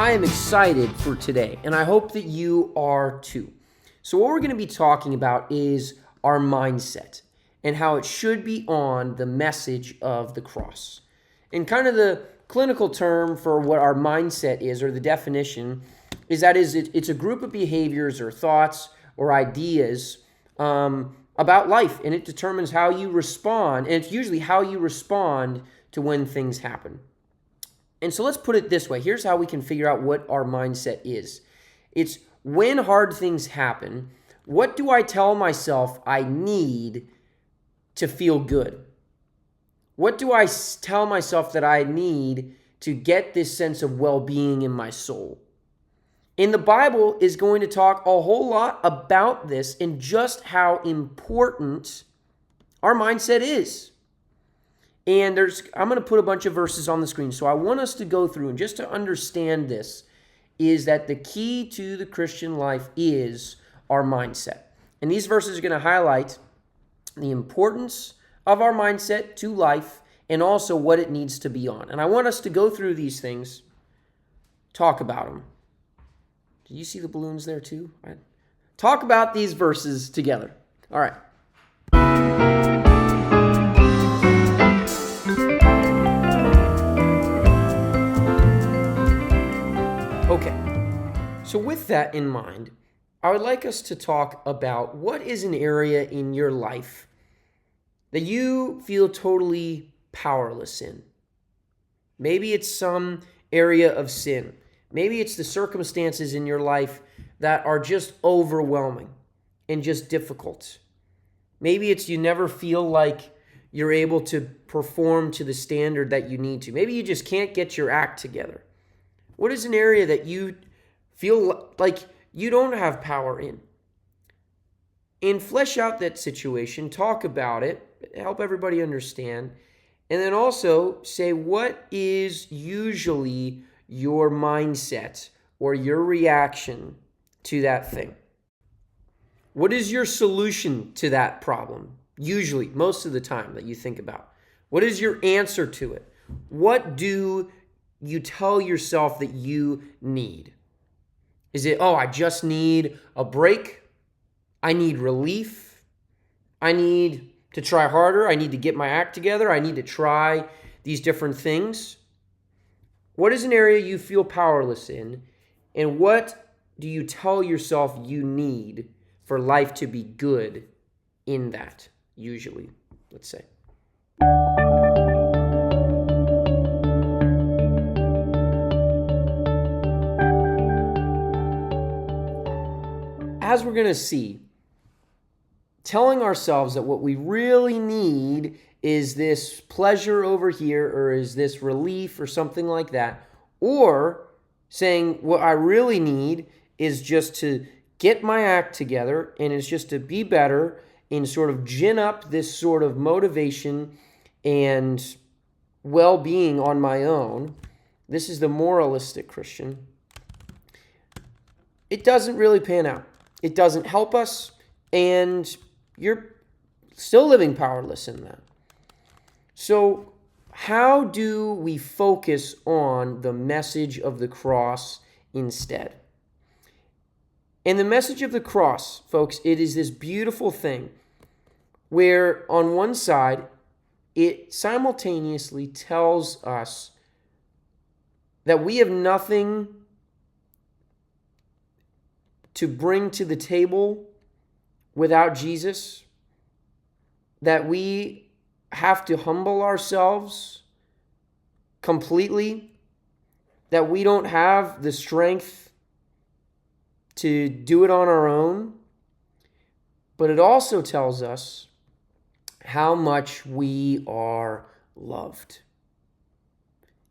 I am excited for today, and I hope that you are too. So what we're going to be talking about is our mindset and how it should be on the message of the cross. And kind of the clinical term for what our mindset is, or the definition, is it's a group of behaviors or thoughts or ideas about life, and it determines how you respond, and it's usually how you respond to when things happen. And so let's put it this way. Here's how we can figure out what our mindset is. It's when hard things happen, what do I tell myself I need to feel good? What do I tell myself that I need to get this sense of well-being in my soul? And the Bible is going to talk a whole lot about this and just how important our mindset is. And I'm going to put a bunch of verses on the screen. So I want us to go through, and just to understand this, is that the key to the Christian life is our mindset. And these verses are going to highlight the importance of our mindset to life and also what it needs to be on. And I want us to go through these things, talk about them. Do you see the balloons there too? Right. Talk about these verses together. All right. Okay, so with that in mind, I would like us to talk about what is an area in your life that you feel totally powerless in. Maybe it's some area of sin. Maybe it's the circumstances in your life that are just overwhelming and just difficult. Maybe it's you never feel like you're able to perform to the standard that you need to. Maybe you just can't get your act together. What is an area that you feel like you don't have power in? And flesh out that situation, talk about it, help everybody understand, and then also say what is usually your mindset or your reaction to that thing. What is your solution to that problem? Usually, most of the time that you think about. What is your answer to it? What do you tell yourself that you need? Is it, I just need a break? I need relief. I need to try harder. I need to get my act together. I need to try these different things. What is an area you feel powerless in? And what do you tell yourself you need for life to be good in that, usually, let's say? As we're going to see, telling ourselves that what we really need is this pleasure over here, or is this relief or something like that, or saying what I really need is just to get my act together and it's just to be better and sort of gin up this sort of motivation and well-being on my own. This is the moralistic Christian. It doesn't really pan out. It doesn't help us, and you're still living powerless in that. So how do we focus on the message of the cross instead? And the message of the cross, folks, it is this beautiful thing where on one side, it simultaneously tells us that we have nothing to bring to the table without Jesus, that we have to humble ourselves completely, that we don't have the strength to do it on our own. But it also tells us how much we are loved.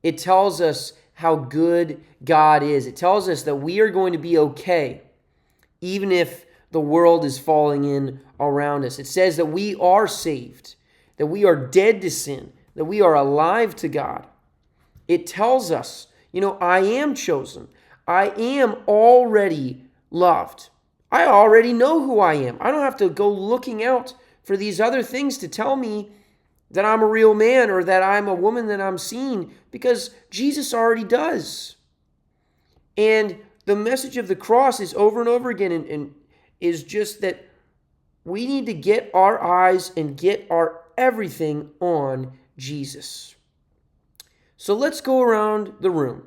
It tells us how good God is. It tells us that we are going to be okay even if the world is falling in around us. It says that we are saved, that we are dead to sin, that we are alive to God. It tells us, I am chosen. I am already loved. I already know who I am. I don't have to go looking out for these other things to tell me that I'm a real man or that I'm a woman that I'm seen, because Jesus already does. And the message of the cross is over and over again, and is just that we need to get our eyes and get our everything on Jesus. So let's go around the room.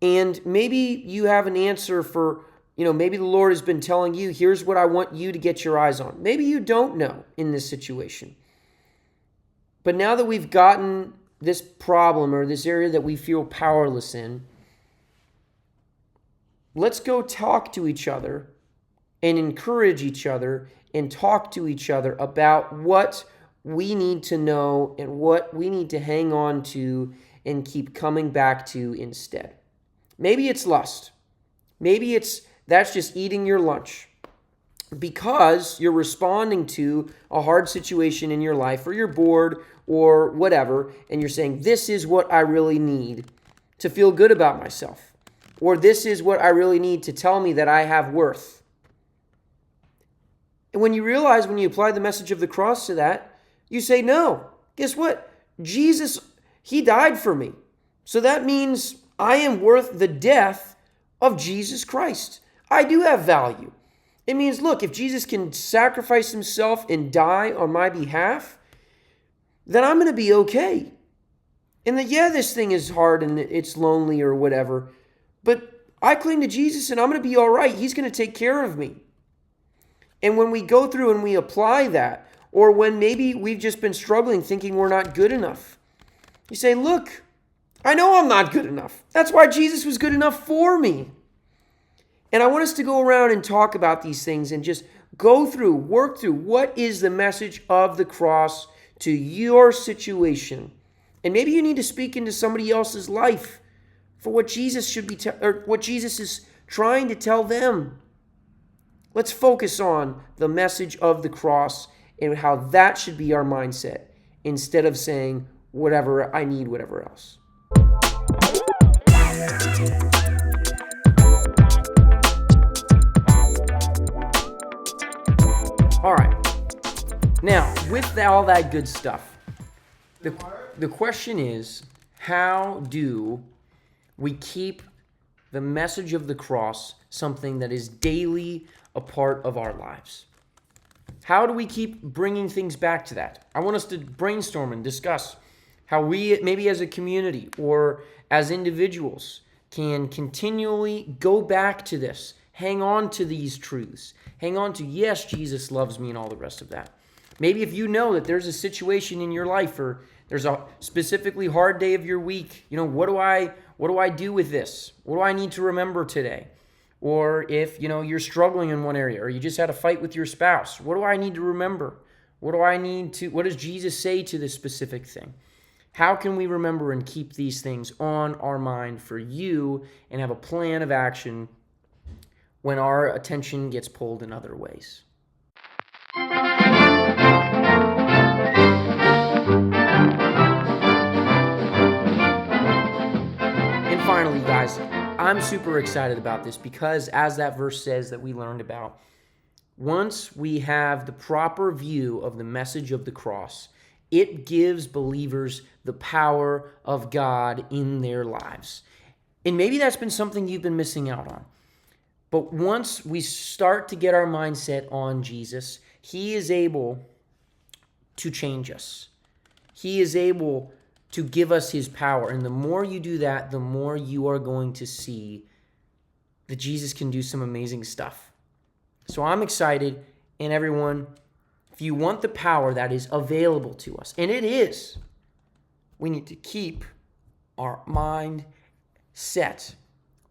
And maybe you have an answer for, maybe the Lord has been telling you, here's what I want you to get your eyes on. Maybe you don't know in this situation. But now that we've gotten this problem or this area that we feel powerless in, let's go talk to each other and encourage each other and talk to each other about what we need to know and what we need to hang on to and keep coming back to instead. Maybe it's lust. Maybe that's just eating your lunch because you're responding to a hard situation in your life, or you're bored or whatever, and you're saying, this is what I really need to feel good about myself, or this is what I really need to tell me that I have worth. And when you realize, when you apply the message of the cross to that, you say, no, guess what? Jesus, he died for me. So that means I am worth the death of Jesus Christ. I do have value. It means, look, if Jesus can sacrifice himself and die on my behalf, then I'm going to be okay. And that, yeah, this thing is hard and it's lonely or whatever, but I cling to Jesus and I'm going to be all right. He's going to take care of me. And when we go through and we apply that, or when maybe we've just been struggling thinking we're not good enough, you say, look, I know I'm not good enough. That's why Jesus was good enough for me. And I want us to go around and talk about these things and just go through, work through, what is the message of the cross to your situation. And maybe you need to speak into somebody else's life for what Jesus should be, or what Jesus is trying to tell them. Let's focus on the message of the cross and how that should be our mindset, instead of saying, whatever, I need whatever else. All right. Now, with all that good stuff, the question is, how do we keep the message of the cross something that is daily a part of our lives? How do we keep bringing things back to that? I want us to brainstorm and discuss how we, maybe as a community or as individuals, can continually go back to this, hang on to these truths, hang on to, yes, Jesus loves me and all the rest of that. Maybe if you know that there's a situation in your life, or there's a specifically hard day of your week, what do I do with this? What do I need to remember today? Or if, you're struggling in one area, or you just had a fight with your spouse, what do I need to remember? What does Jesus say to this specific thing? How can we remember and keep these things on our mind for you and have a plan of action when our attention gets pulled in other ways? And finally, guys, I'm super excited about this because, as that verse says that we learned about, once we have the proper view of the message of the cross, it gives believers the power of God in their lives. And maybe that's been something you've been missing out on. But once we start to get our mindset on Jesus, he is able to change us. He is able to give us his power. And the more you do that, the more you are going to see that Jesus can do some amazing stuff. So I'm excited. And everyone, if you want the power that is available to us, and it is, we need to keep our mind set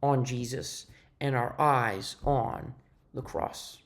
on Jesus and our eyes on the cross.